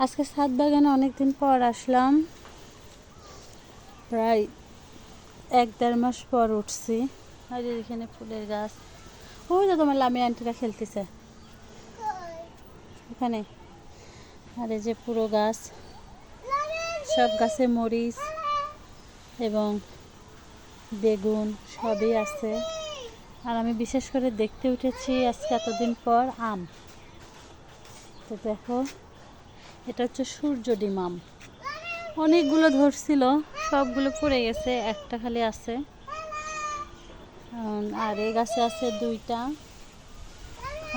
আজকে ছাদ বাগানে অনেকদিন পর আসলাম, প্রায় 1-1.5 মাস পর উঠছি। আর এখানে ফুলের গাছ, ওই যে তোমার লামি আন্টিরা খেলতেছে ওখানে। আর এই যে পুরো গাছ, সব গাছে মরিচ এবং বেগুন সবই আছে। আর আমি বিশেষ করে দেখতে উঠেছি আজকে এতদিন পর আম। তো দেখো, এটা হচ্ছে সূর্য ডিম আম। অনেকগুলো ধরছিল, সবগুলো পড়ে গেছে, একটা খালি আছে। আর এই গাছে আছে 2টা,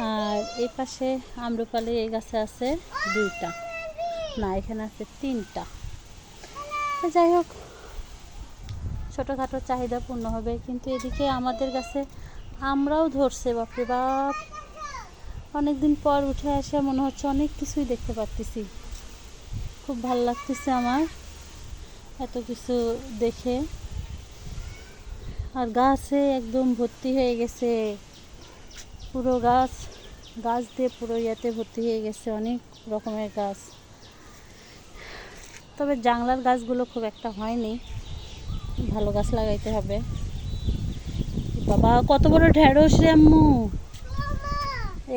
আর এই পাশে আম্রপালি এই গাছে আছে 2টা, না এখানে আছে 3টা। যাই হোক, ছোটোখাটো চাহিদা পূর্ণ হবে। কিন্তু এদিকে আমাদের কাছে আমরাও ধরছে, বাপরে বাপ। অনেকদিন পর উঠে আসে মনে হচ্ছে অনেক কিছুই দেখতে পাচ্ছি। খুব ভালো লাগতেছে আমার এত কিছু দেখে। আর গাছে একদম ভর্তি হয়ে গেছে, পুরো গাছ দিয়ে পুরো ইয়াতে ভর্তি হয়ে গেছে, অনেক রকমের গাছ। তবে জাংলার গাছগুলো খুব একটা হয়নি, ভালো গাছ লাগাইতে হবে। বাবা কত বড় ঢেঁড়স রে আম্মু!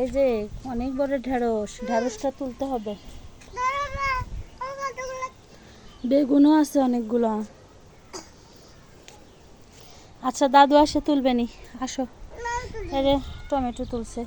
এই যে অনেক বড় ঢেঁড়স, ঢেঁড়সটা তুলতে হবে। বেগুনও আছে অনেকগুলো। আচ্ছা দাদু আসে তুলবে নি, আসো। এই যে টমেটো তুলছে।